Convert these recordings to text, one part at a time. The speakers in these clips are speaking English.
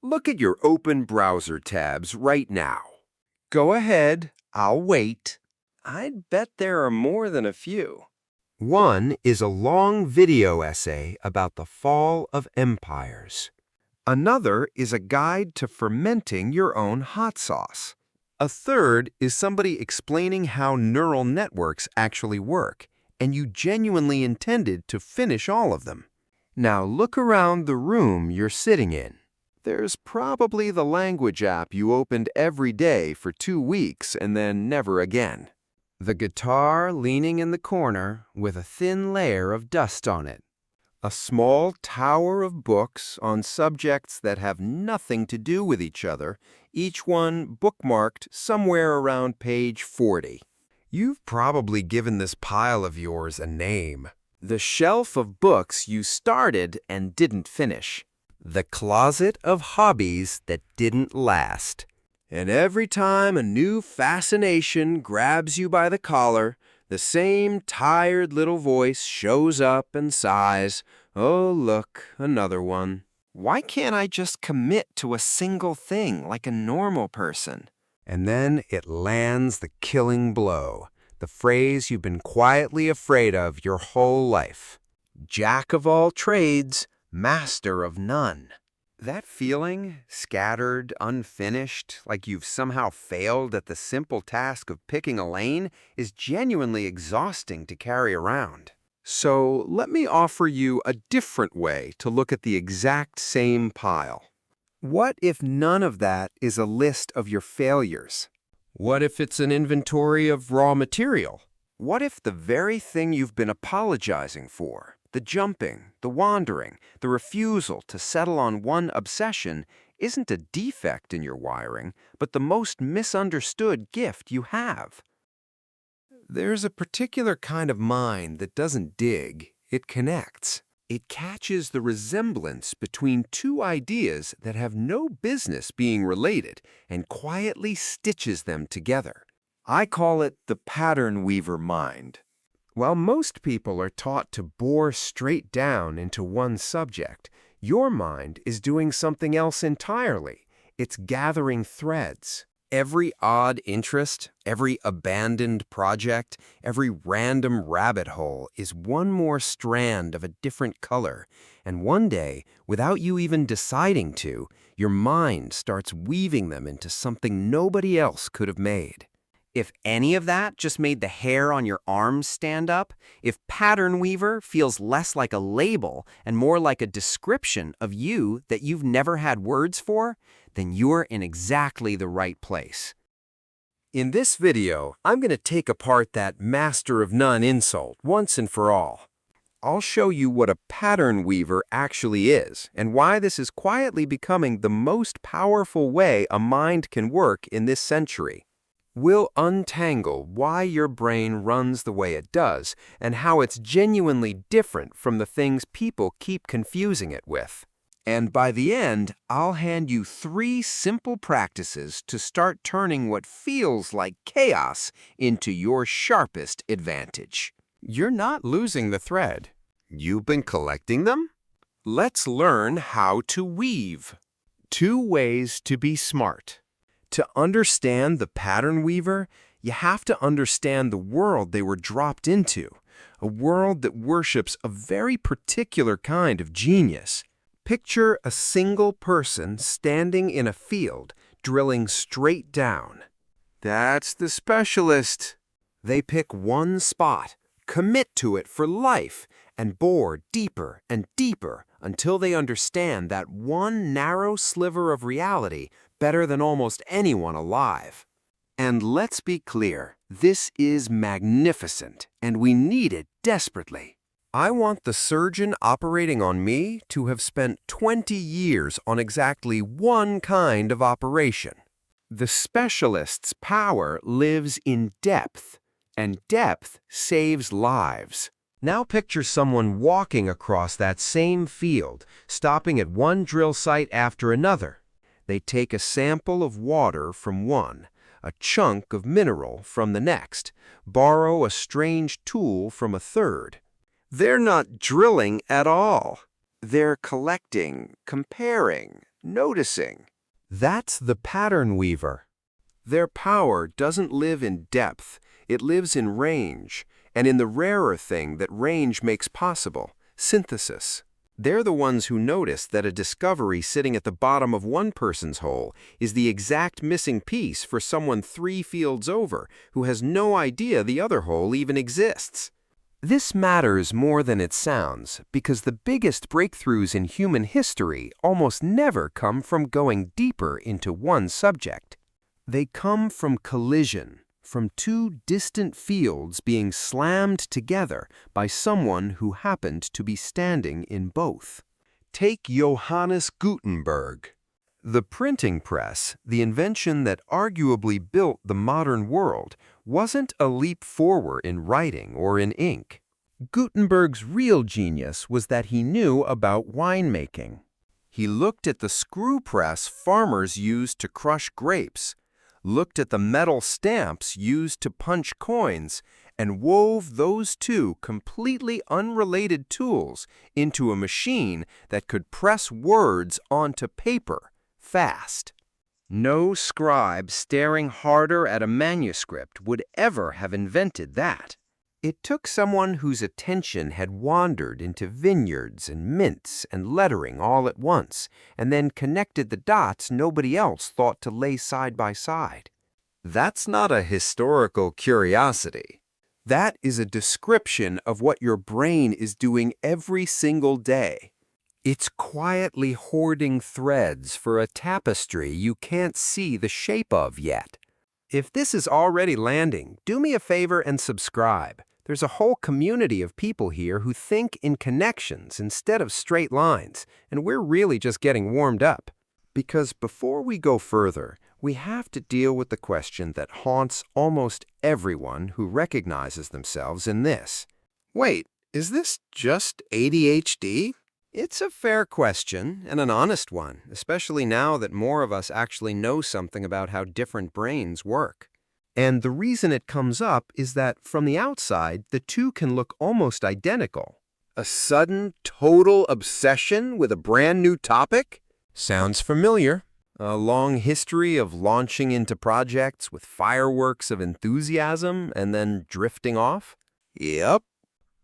Look at your open browser tabs right now. Go ahead, I'll wait. I'd bet there are more than a few. One is a long video essay about the fall of empires. Another is a guide to fermenting your own hot sauce. A third is somebody explaining how neural networks actually work, and you genuinely intended to finish all of them. Now look around the room you're sitting in. There's probably the language app you opened every day for 2 weeks and then never again. The guitar leaning in the corner with a thin layer of dust on it. A small tower of books on subjects that have nothing to do with each other, each one bookmarked somewhere around page 40. You've probably given this pile of yours a name. The shelf of books you started and didn't finish. The closet of hobbies that didn't last. And every time a new fascination grabs you by the collar, the same tired little voice shows up and sighs, "Oh, look, another one." Why can't I just commit to a single thing like a normal person? And then it lands the killing blow, the phrase you've been quietly afraid of your whole life. Jack of all trades, master of none. That feeling, scattered, unfinished, like you've somehow failed at the simple task of picking a lane, is genuinely exhausting to carry around. So let me offer you a different way to look at the exact same pile. What if none of that is a list of your failures? What if it's an inventory of raw material? What if the very thing you've been apologizing for, the jumping, the wandering, the refusal to settle on one obsession, isn't a defect in your wiring, but the most misunderstood gift you have? There's a particular kind of mind that doesn't dig, it connects. It catches the resemblance between two ideas that have no business being related and quietly stitches them together. I call it the pattern weaver mind. While most people are taught to bore straight down into one subject, your mind is doing something else entirely. It's gathering threads. Every odd interest, every abandoned project, every random rabbit hole is one more strand of a different color, and one day, without you even deciding to, your mind starts weaving them into something nobody else could have made. If any of that just made the hair on your arms stand up, if pattern weaver feels less like a label and more like a description of you that you've never had words for, then you're in exactly the right place. In this video, I'm going to take apart that master of none insult once and for all. I'll show you what a pattern weaver actually is and why this is quietly becoming the most powerful way a mind can work in this century. We'll untangle why your brain runs the way it does and how it's genuinely different from the things people keep confusing it with. And by the end, I'll hand you 3 simple practices to start turning what feels like chaos into your sharpest advantage. You're not losing the thread. You've been collecting them? Let's learn how to weave. 2 ways to be smart. To understand the pattern weaver, you have to understand the world they were dropped into, a world that worships a very particular kind of genius. Picture a single person standing in a field, drilling straight down. That's the specialist. They pick one spot, commit to it for life, and bore deeper and deeper until they understand that one narrow sliver of reality better than almost anyone alive. And let's be clear, this is magnificent, and we need it desperately. I want the surgeon operating on me to have spent 20 years on exactly one kind of operation. The specialist's power lives in depth, and depth saves lives. Now picture someone walking across that same field, stopping at one drill site after another. They take a sample of water from one, a chunk of mineral from the next, borrow a strange tool from a third. They're not drilling at all. They're collecting, comparing, noticing. That's the pattern weaver. Their power doesn't live in depth, it lives in range, and in the rarer thing that range makes possible, synthesis. They're the ones who notice that a discovery sitting at the bottom of one person's hole is the exact missing piece for someone 3 fields over who has no idea the other hole even exists. This matters more than it sounds because the biggest breakthroughs in human history almost never come from going deeper into one subject. They come from collision, from 2 distant fields being slammed together by someone who happened to be standing in both. Take Johannes Gutenberg. The printing press, the invention that arguably built the modern world, wasn't a leap forward in writing or in ink. Gutenberg's real genius was that he knew about winemaking. He looked at the screw press farmers used to crush grapes, looked at the metal stamps used to punch coins, and wove those 2 completely unrelated tools into a machine that could press words onto paper fast. No scribe staring harder at a manuscript would ever have invented that. It took someone whose attention had wandered into vineyards and mints and lettering all at once, and then connected the dots nobody else thought to lay side by side. That's not a historical curiosity. That is a description of what your brain is doing every single day. It's quietly hoarding threads for a tapestry you can't see the shape of yet. If this is already landing, do me a favor and subscribe. There's a whole community of people here who think in connections instead of straight lines, and we're really just getting warmed up. Because before we go further, we have to deal with the question that haunts almost everyone who recognizes themselves in this. Wait, is this just ADHD? It's a fair question, and an honest one, especially now that more of us actually know something about how different brains work. And the reason it comes up is that, from the outside, the 2 can look almost identical. A sudden, total obsession with a brand new topic? Sounds familiar. A long history of launching into projects with fireworks of enthusiasm and then drifting off? Yep.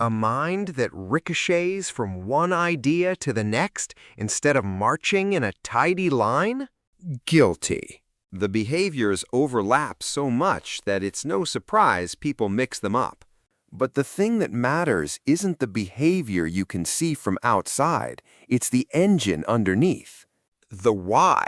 A mind that ricochets from one idea to the next instead of marching in a tidy line? Guilty. The behaviors overlap so much that it's no surprise people mix them up. But the thing that matters isn't the behavior you can see from outside, it's the engine underneath. The why.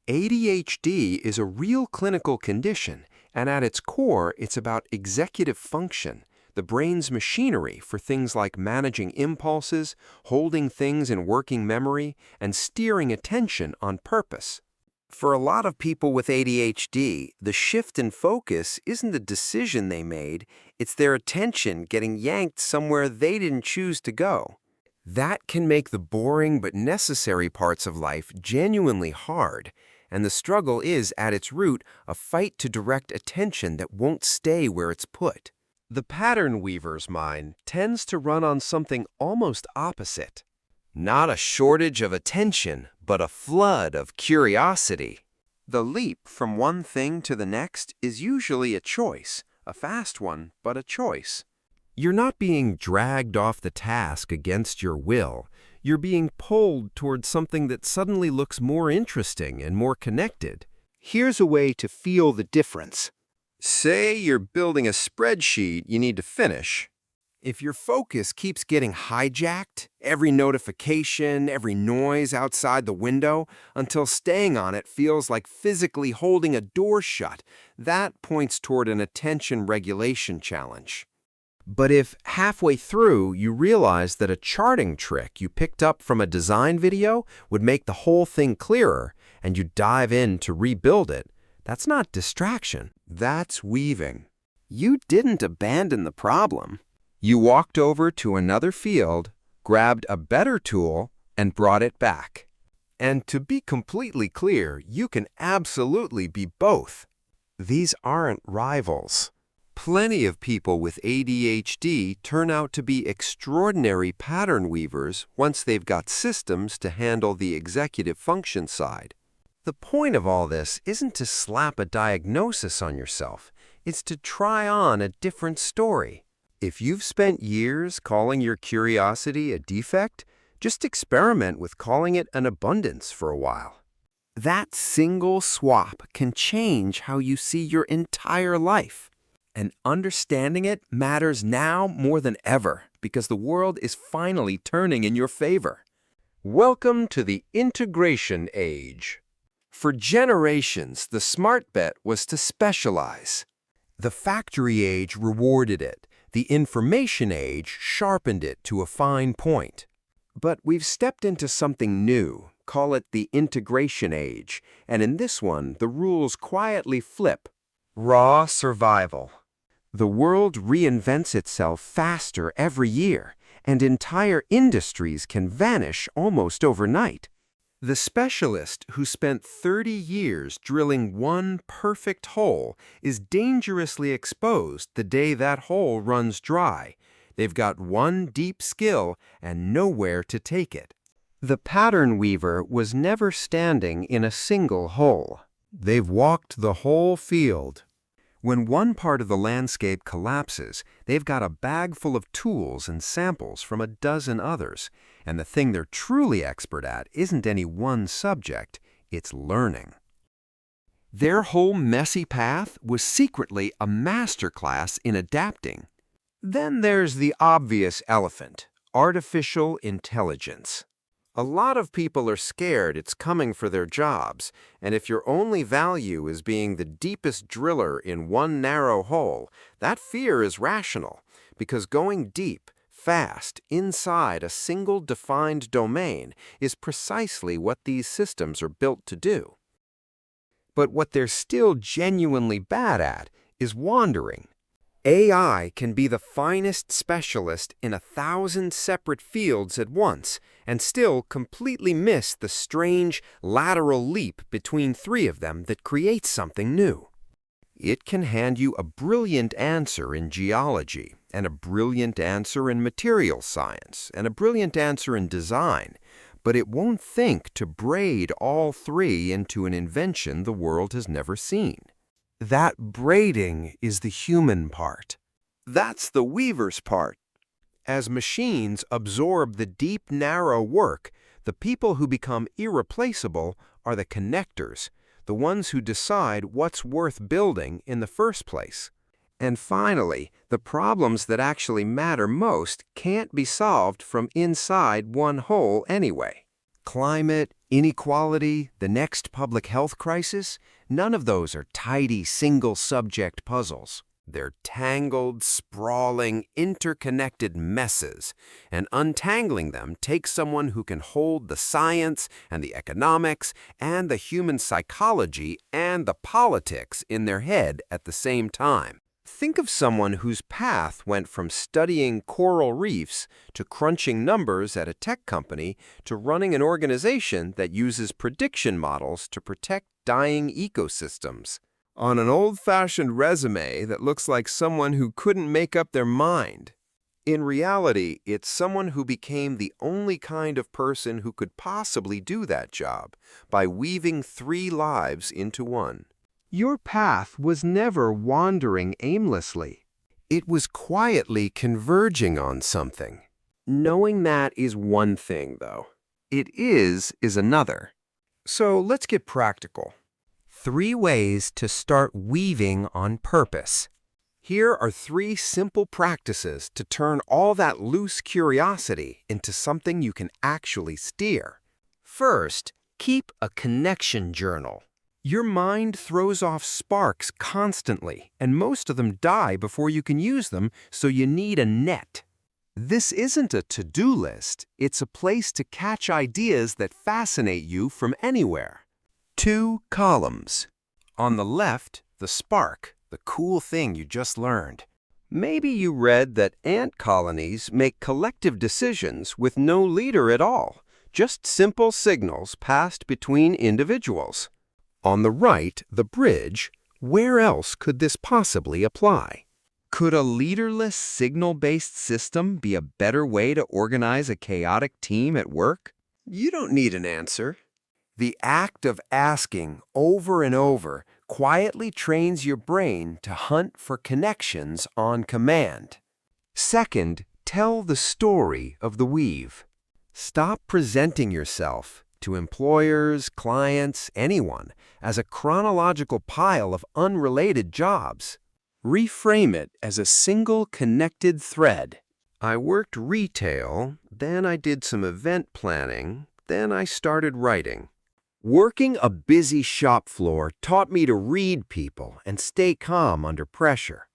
ADHD is a real clinical condition, and at its core, it's about executive function, the brain's machinery for things like managing impulses, holding things in working memory, and steering attention on purpose. For a lot of people with ADHD, the shift in focus isn't the decision they made, it's their attention getting yanked somewhere they didn't choose to go. That can make the boring but necessary parts of life genuinely hard, and the struggle is, at its root, a fight to direct attention that won't stay where it's put. The pattern weaver's mind tends to run on something almost opposite. Not a shortage of attention, but a flood of curiosity. The leap from one thing to the next is usually a choice, a fast one, but a choice. You're not being dragged off the task against your will. You're being pulled towards something that suddenly looks more interesting and more connected. Here's a way to feel the difference. Say you're building a spreadsheet you need to finish. If your focus keeps getting hijacked, every notification, every noise outside the window, until staying on it feels like physically holding a door shut, that points toward an attention regulation challenge. But if halfway through you realize that a charting trick you picked up from a design video would make the whole thing clearer, and you dive in to rebuild it, that's not distraction. That's weaving. You didn't abandon the problem. You walked over to another field, grabbed a better tool, and brought it back. And to be completely clear, you can absolutely be both. These aren't rivals. Plenty of people with ADHD turn out to be extraordinary pattern weavers once they've got systems to handle the executive function side. The point of all this isn't to slap a diagnosis on yourself. It's to try on a different story. If you've spent years calling your curiosity a defect, just experiment with calling it an abundance for a while. That single swap can change how you see your entire life. And understanding it matters now more than ever because the world is finally turning in your favor. Welcome to the integration age. For generations, the smart bet was to specialize. The factory age rewarded it. The information age sharpened it to a fine point. But we've stepped into something new. Call it the integration age. And in this one, the rules quietly flip. Raw survival. The world reinvents itself faster every year, and entire industries can vanish almost overnight. The specialist who spent 30 years drilling one perfect hole is dangerously exposed the day that hole runs dry. They've got one deep skill and nowhere to take it. The pattern weaver was never standing in a single hole. They've walked the whole field. When one part of the landscape collapses, they've got a bag full of tools and samples from a dozen others, and the thing they're truly expert at isn't any one subject, it's learning. Their whole messy path was secretly a masterclass in adapting. Then there's the obvious elephant, artificial intelligence. A lot of people are scared it's coming for their jobs, and if your only value is being the deepest driller in one narrow hole, that fear is rational, because going deep, fast, inside a single defined domain is precisely what these systems are built to do. But what they're still genuinely bad at is wandering. AI can be the finest specialist in 1,000 separate fields at once and still completely miss the strange lateral leap between three of them that creates something new. It can hand you a brilliant answer in geology, and a brilliant answer in material science, and a brilliant answer in design, but it won't think to braid all three into an invention the world has never seen. That braiding is the human part. That's the weaver's part. As machines absorb the deep, narrow work, the people who become irreplaceable are the connectors, the ones who decide what's worth building in the first place. And finally, the problems that actually matter most can't be solved from inside one hole anyway. Climate, inequality, the next public health crisis, none of those are tidy single-subject puzzles. They're tangled, sprawling, interconnected messes, and untangling them takes someone who can hold the science and the economics and the human psychology and the politics in their head at the same time. Think of someone whose path went from studying coral reefs to crunching numbers at a tech company to running an organization that uses prediction models to protect dying ecosystems. On an old-fashioned resume that looks like someone who couldn't make up their mind. In reality, it's someone who became the only kind of person who could possibly do that job by weaving three lives into one. Your path was never wandering aimlessly. It was quietly converging on something. Knowing that is one thing, though. It is another. So let's get practical. 3 ways to start weaving on purpose. Here are 3 simple practices to turn all that loose curiosity into something you can actually steer. First, keep a connection journal. Your mind throws off sparks constantly, and most of them die before you can use them, so you need a net. This isn't a to-do list, it's a place to catch ideas that fascinate you from anywhere. 2 columns. On the left, the spark, the cool thing you just learned. Maybe you read that ant colonies make collective decisions with no leader at all, just simple signals passed between individuals. On the right, the bridge, where else could this possibly apply? Could a leaderless signal-based system be a better way to organize a chaotic team at work? You don't need an answer. The act of asking over and over quietly trains your brain to hunt for connections on command. Second, tell the story of the weave. Stop presenting yourself to employers, clients, anyone as a chronological pile of unrelated jobs. Reframe it as a single connected thread. I worked retail, then I did some event planning, then I started writing. Working a busy shop floor taught me to read people and stay calm under pressure.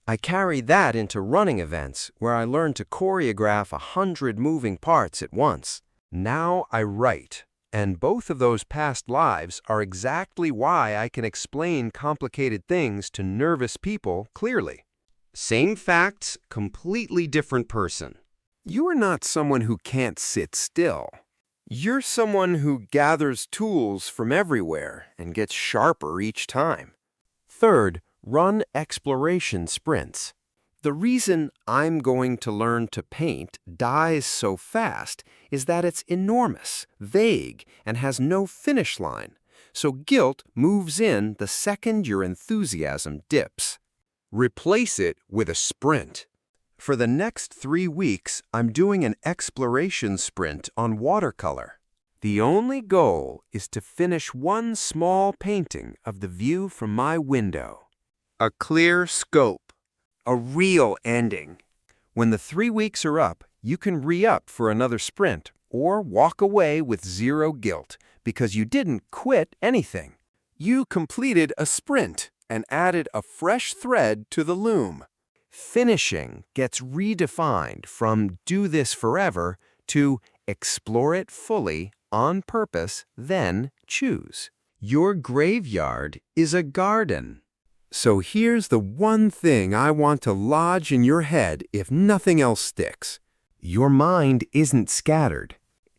I carried that into running events where I learned to choreograph 100 moving parts at once. Now I write, and both of those past lives are exactly why I can explain complicated things to nervous people clearly. Same facts, completely different person. You are not someone who can't sit still. You're someone who gathers tools from everywhere and gets sharper each time. Third, run exploration sprints. The reason I'm going to learn to paint dies so fast is that it's enormous, vague, and has no finish line. So guilt moves in the second your enthusiasm dips. Replace it with a sprint. For the next 3 weeks, I'm doing an exploration sprint on watercolor. The only goal is to finish one small painting of the view from my window. A clear scope. A real ending. When the 3 weeks are up, you can re-up for another sprint or walk away with zero guilt because you didn't quit anything. You completed a sprint and added a fresh thread to the loom. Finishing gets redefined from do this forever to explore it fully on purpose, then choose. Your graveyard is a garden. So here's the one thing I want to lodge in your head if nothing else sticks. Your mind isn't scattered.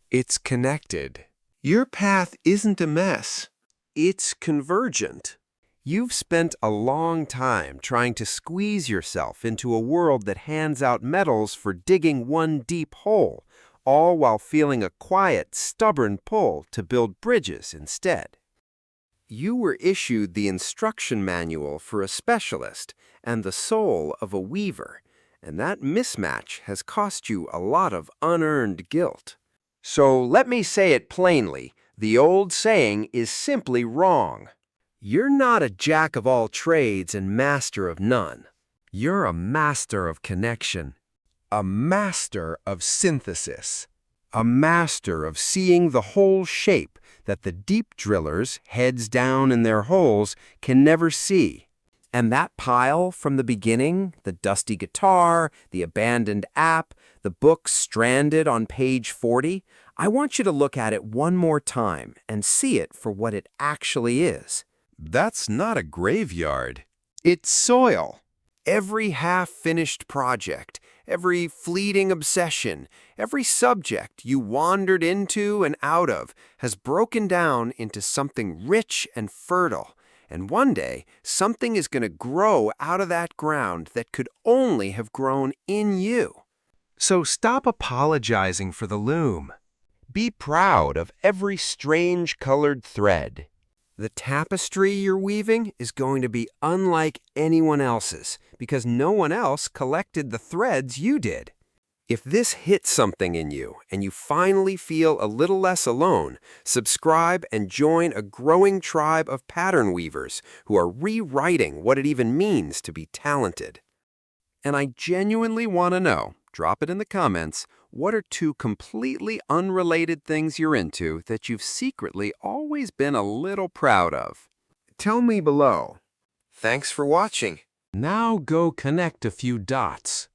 It's connected. Your path isn't a mess. It's convergent. You've spent a long time trying to squeeze yourself into a world that hands out medals for digging one deep hole, all while feeling a quiet, stubborn pull to build bridges instead. You were issued the instruction manual for a specialist and the soul of a weaver, and that mismatch has cost you a lot of unearned guilt. So let me say it plainly, the old saying is simply wrong. You're not a jack of all trades and master of none. You're a master of connection, a master of synthesis, a master of seeing the whole shape that the deep drillers, heads down in their holes, can never see. And that pile from the beginning, the dusty guitar, the abandoned app, the book stranded on page 40, I want you to look at it one more time and see it for what it actually is. That's not a graveyard. It's soil. Every half-finished project, every fleeting obsession, every subject you wandered into and out of has broken down into something rich and fertile. And one day, something is going to grow out of that ground that could only have grown in you. So stop apologizing for the loom. Be proud of every strange colored thread. The tapestry you're weaving is going to be unlike anyone else's because no one else collected the threads you did. If this hits something in you and you finally feel a little less alone, subscribe and join a growing tribe of pattern weavers who are rewriting what it even means to be talented. And I genuinely want to know, drop it in the comments, what are 2 completely unrelated things you're into that you've secretly always been a little proud of? Tell me below. Thanks for watching. Now go connect a few dots.